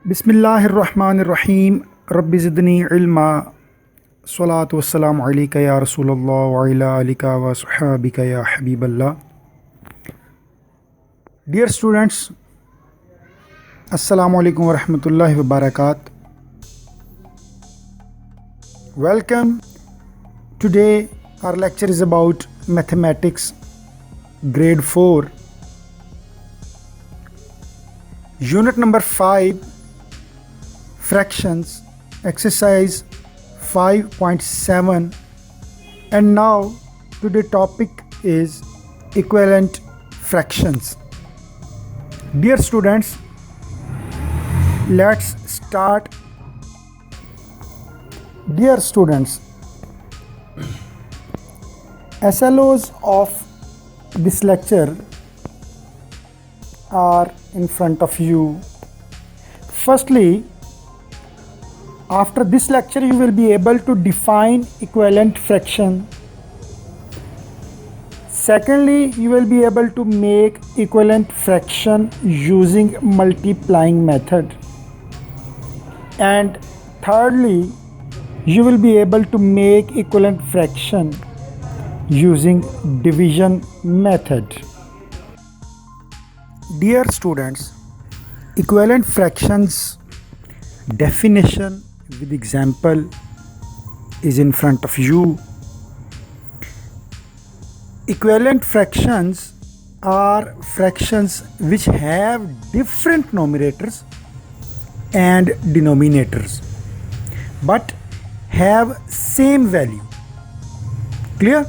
बिस्मिल्लाहिर्रहमानिर्रहीम रब्बि ज़िदनी इल्मा स्वलातु वस्सलामु अलैका या रसूलल्लाह व अला आलिका व सहाबिका या हबीबल्लाह। डियर स्टूडेंट्स, अस्सलामु अलैकुम व रहमतुल्लाहि व बरकातहू। Welcome. Today our lecture is about mathematics grade 4 unit number 5 fractions exercise 5.7, and now today topic is equivalent fractions. Dear students, let's start. Dear students, SLOs of this lecture are in front of you. Firstly, after this lecture you will be able to define equivalent fraction. Secondly, you will be able to make equivalent fraction using multiplying method. And thirdly, you will be able to make equivalent fraction using division method. Dear students, equivalent fractions definition with example is in front of you. Equivalent fractions are fractions which have different numerators and denominators but have same value. Clear?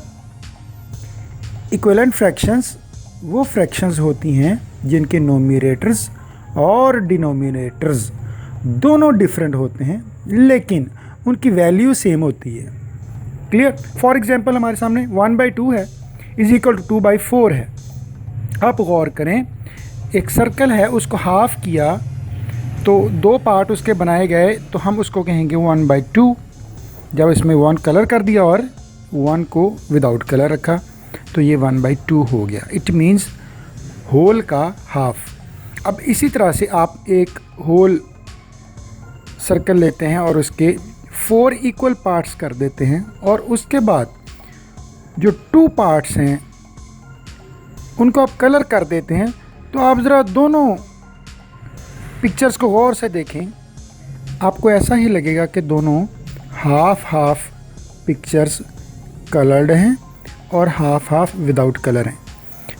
Equivalent fractions वो fractions होती हैं जिनके numerators और denominators दोनों different होते हैं लेकिन उनकी वैल्यू सेम होती है। क्लियर? फॉर एग्जांपल हमारे सामने 1/2 है इज इक्वल टू 2/4 है। आप गौर करें, एक सर्कल है, उसको हाफ किया तो दो पार्ट उसके बनाए गए तो हम उसको कहेंगे 1/2। जब इसमें 1 कलर कर दिया और 1 को विदाउट कलर रखा तो ये 1/2 हो गया। इट मीन्स होल का हाफ। अब इसी तरह से आप एक होल सर्कल लेते हैं और उसके 4 इक्वल पार्ट्स कर देते हैं और उसके बाद जो 2 पार्ट्स हैं उनको आप कलर कर देते हैं। तो आप ज़रा दोनों पिक्चर्स को गौर से देखें, आपको ऐसा ही लगेगा कि दोनों हाफ पिक्चर्स कलर्ड हैं और हाफ विदाउट कलर हैं।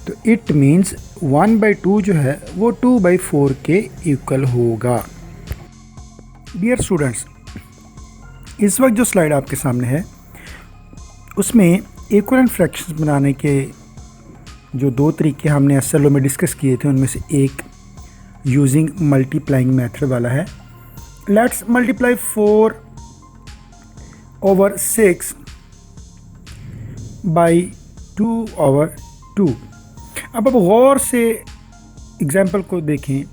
तो इट मीन्स 1/2 जो है वो 2/4 के इक्वल होगा। डियर स्टूडेंट्स, इस वक्त जो स्लाइड आपके सामने है उसमें इक्विवेलेंट फ्रैक्शंस बनाने के जो 2 तरीके हमने एसएलओ में डिस्कस किए थे उनमें से एक यूजिंग मल्टीप्लाइंग मेथड वाला है। Let's multiply 4/6 by 2/2। अब गौर से एग्जाम्पल को देखें।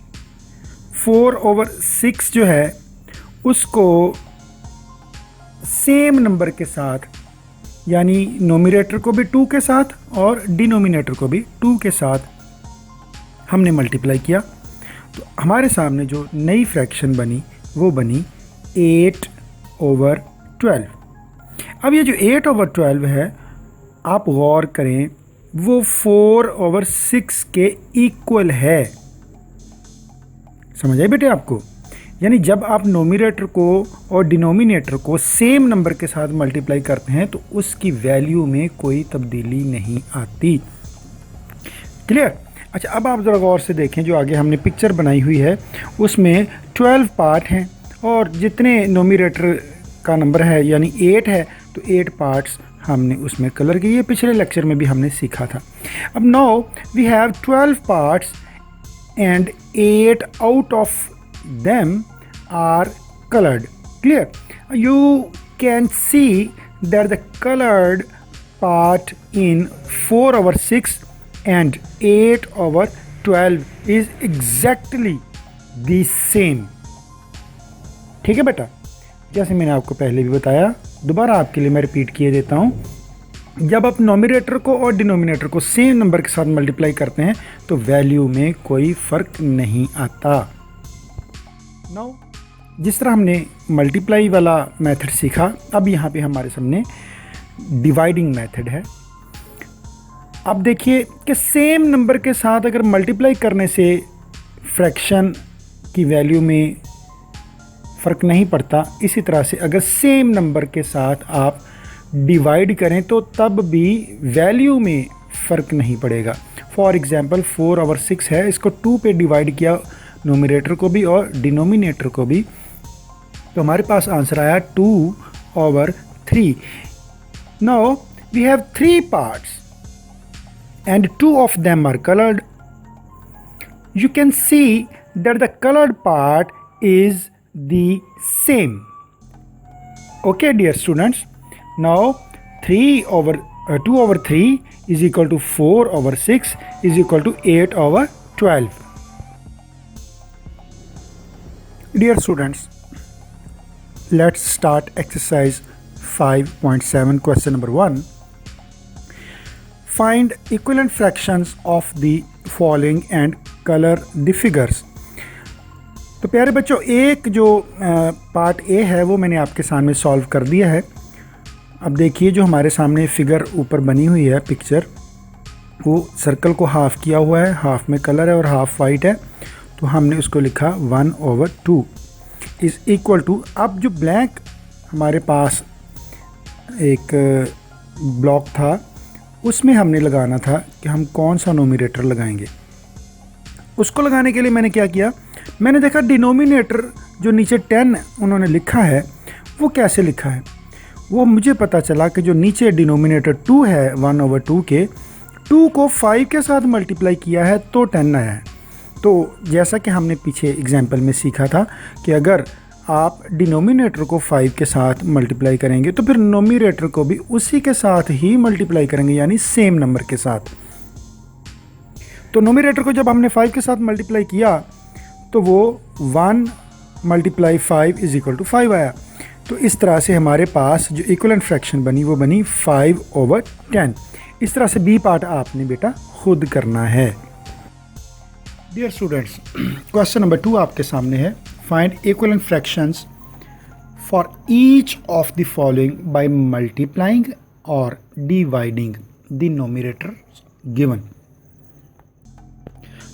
4/6 जो है उसको सेम नंबर के साथ, यानी नोमिनेटर को भी 2 के साथ और डिनोमिनेटर को भी 2 के साथ हमने मल्टीप्लाई किया तो हमारे सामने जो नई फ्रैक्शन बनी वो बनी 8/12। अब ये जो 8/12 है, आप गौर करें, वो 4/6 के इक्वल है। समझ आई बेटे आपको? यानी जब आप नोमिनेटर को और डिनोमिनेटर को सेम नंबर के साथ मल्टीप्लाई करते हैं तो उसकी वैल्यू में कोई तब्दीली नहीं आती। क्लियर? अच्छा, अब आप ज़रा गौर से देखें, जो आगे हमने पिक्चर बनाई हुई है उसमें 12 पार्ट हैं और जितने नोमिनेटर का नंबर है यानी 8 है तो 8 पार्ट्स हमने उसमें कलर किए। पिछले लेक्चर में भी हमने सीखा था। अब now we have 12 parts and 8 out of them are colored. Clear? You can see that the colored part in 4/6 and 8/12 is exactly the same. ठीक है बेटा? जैसे मैंने आपको पहले भी बताया, दोबारा आपके लिए मैं रिपीट किए देता हूँ। जब आप नोमिनेटर को और डिनोमिनेटर को सेम नंबर के साथ मल्टीप्लाई करते हैं तो वैल्यू में कोई फ़र्क नहीं आता। नाउ जिस तरह हमने मल्टीप्लाई वाला मेथड सीखा, अब यहाँ पे हमारे सामने डिवाइडिंग मेथड है। अब देखिए कि सेम नंबर के साथ अगर मल्टीप्लाई करने से फ्रैक्शन की वैल्यू में फ़र्क नहीं पड़ता, इसी तरह से अगर सेम नंबर के साथ आप डिवाइड करें तो तब भी वैल्यू में फ़र्क नहीं पड़ेगा। फॉर एग्ज़ाम्पल 4/6 है, इसको 2 पे डिवाइड किया नोमिनेटर को भी और डिनोमिनेटर को भी, तो हमारे पास आंसर आया 2/3। Now we have 3 parts and 2 of them are colored. You can see that the colored part is the same. Okay dear students, now 2/3 is equal to 4/6 is equal to 8/12. Dear students, let's start exercise 5.7 question number 1. Find equivalent fractions of the following and color the figures. तो प्यारे बच्चों, एक जो part A है वो मैंने आपके सामने सॉल्व कर दिया है। अब देखिए जो हमारे सामने फिगर ऊपर बनी हुई है पिक्चर, वो सर्कल को हाफ़ किया हुआ है, हाफ़ में कलर है और हाफ़ वाइट है, तो हमने उसको लिखा 1/2 इज़ इक्वल टू, अब जो ब्लैंक हमारे पास एक ब्लॉक था उसमें हमने लगाना था कि हम कौन सा नोमिनेटर लगाएंगे। उसको लगाने के लिए मैंने क्या किया, मैंने देखा डिनोमिनेटर जो नीचे 10 उन्होंने लिखा है वो कैसे लिखा है। वो मुझे पता चला कि जो नीचे डिनोमिनेटर 2 है 1/2 के, 2 को 5 के साथ मल्टीप्लाई किया है तो 10 आया है। तो जैसा कि हमने पीछे एग्जाम्पल में सीखा था कि अगर आप डिनोमिनेटर को 5 के साथ मल्टीप्लाई करेंगे तो फिर नोमिनेटर को भी उसी के साथ ही मल्टीप्लाई करेंगे, यानी सेम नंबर के साथ। तो नोमिनेटर को जब हमने 5 के साथ मल्टीप्लाई किया तो वो 1 × 5 = 5 आया। तो इस तरह से हमारे पास जो इक्विवेलेंट फ्रैक्शन बनी वो बनी 5/10। इस तरह से बी पार्ट आपने बेटा खुद करना है। डियर स्टूडेंट्स, क्वेश्चन नंबर 2 आपके सामने है। Find equivalent fractions for each of the following by multiplying or dividing the numerator given.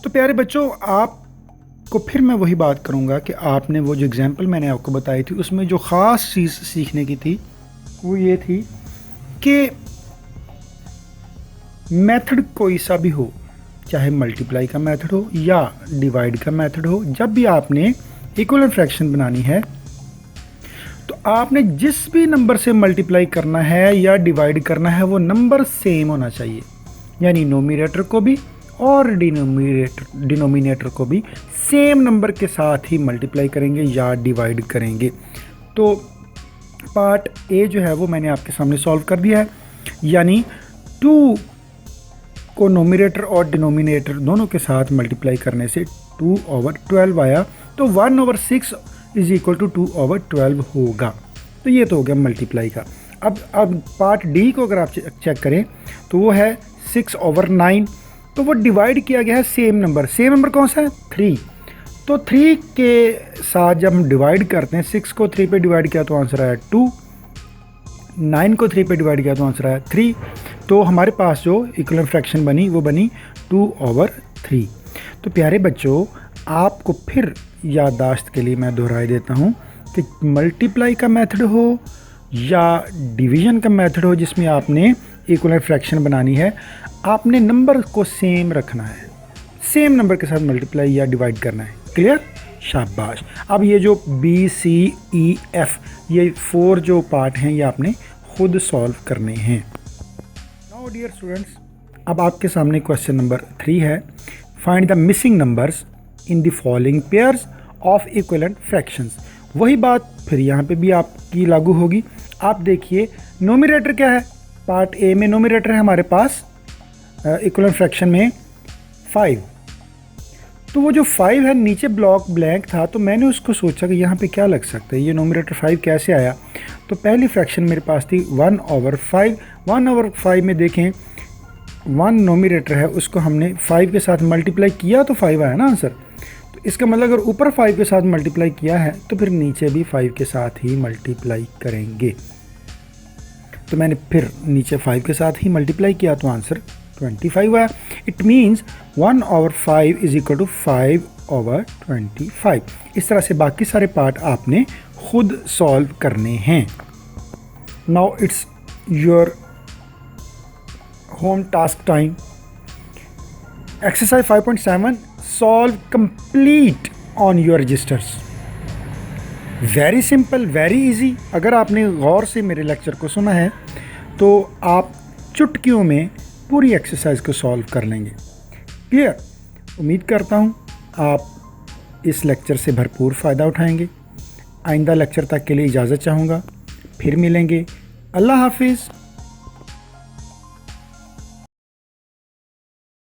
तो प्यारे बच्चों, आपको फिर मैं वही बात करूंगा कि आपने वो जो एग्जाम्पल मैंने आपको बताई थी उसमें जो ख़ास चीज़ सीखने की थी वो ये थी कि मेथड कोई सा भी हो, चाहे मल्टीप्लाई का मेथड हो या डिवाइड का मेथड हो, जब भी आपने इक्विवेलेंट फ्रैक्शन बनानी है तो आपने जिस भी नंबर से मल्टीप्लाई करना है या डिवाइड करना है वो नंबर सेम होना चाहिए, यानी नोमिनेटर को भी और डिनोमिनेटर को भी सेम नंबर के साथ ही मल्टीप्लाई करेंगे या डिवाइड करेंगे। तो पार्ट ए जो है वो मैंने आपके सामने सॉल्व कर दिया है, यानी 2 को नोमिनेटर और डिनोमिनेटर दोनों के साथ मल्टीप्लाई करने से 2/12 आया, तो 1/6 = 2/12 होगा। तो ये तो हो गया मल्टीप्लाई का। अब पार्ट डी को अगर आप चेक करें तो वो है 6/9, तो वो डिवाइड किया गया है सेम नंबर कौन सा है 3। तो 3 के साथ जब हम डिवाइड करते हैं, 6 को 3 पे डिवाइड किया तो आंसर आया 2, 9 को 3 पे डिवाइड किया तो आंसर आया 3। तो हमारे पास जो इक्विवेलेंट फ्रैक्शन बनी वो बनी 2/3। तो प्यारे बच्चों, आपको फिर याददाश्त के लिए मैं दोहराई देता हूँ कि मल्टीप्लाई का मेथड हो या डिवीज़न का मेथड हो जिसमें आपने इक्विवेलेंट फ्रैक्शन बनानी है, आपने नंबर को सेम रखना है, सेम नंबर के साथ मल्टीप्लाई या डिवाइड करना है। क्लियर? शाबाश। अब ये जो BCEF ये 4 जो पार्ट हैं ये आपने खुद सॉल्व करने हैं। नाउ डियर स्टूडेंट्स, अब आपके सामने क्वेश्चन नंबर 3 है। Find the missing numbers in the following pairs of equivalent fractions. वही बात फिर यहाँ पे भी आपकी लागू होगी। आप देखिए नोमिनेटर क्या है, पार्ट ए में नोमिनेटर है हमारे पास इक्विवेलेंट फ्रैक्शन में 5। तो वो जो 5 है नीचे ब्लॉक ब्लैंक था, तो मैंने उसको सोचा कि यहाँ पे क्या लग सकता है, ये नोमिनेटर 5 कैसे आया। तो पहली फ्रैक्शन मेरे पास थी 1/5। 1/5 में देखें 1 नोमिनेटर है, उसको हमने 5 के साथ मल्टीप्लाई किया तो 5 आया ना आंसर। तो इसका मतलब अगर ऊपर 5 के साथ मल्टीप्लाई किया है तो फिर नीचे भी 5 के साथ ही मल्टीप्लाई करेंगे। तो मैंने फिर नीचे 5 के साथ ही मल्टीप्लाई किया तो आंसर 25 आया। It means 1/5 is equal to 5/25। इस तरह से बाकी सारे पार्ट आपने खुद सॉल्व करने हैं। Now it's your home task time. Exercise 5.7 solve complete on your registers. Very simple, very easy. अगर आपने गौर से मेरे लेक्चर को सुना है तो आप चुटकियों में पूरी एक्सरसाइज को सॉल्व कर लेंगे। क्लियर? उम्मीद करता हूँ आप इस लेक्चर से भरपूर फ़ायदा उठाएंगे। आइंदा लेक्चर तक के लिए इजाज़त चाहूँगा, फिर मिलेंगे। अल्लाह हाफिज़।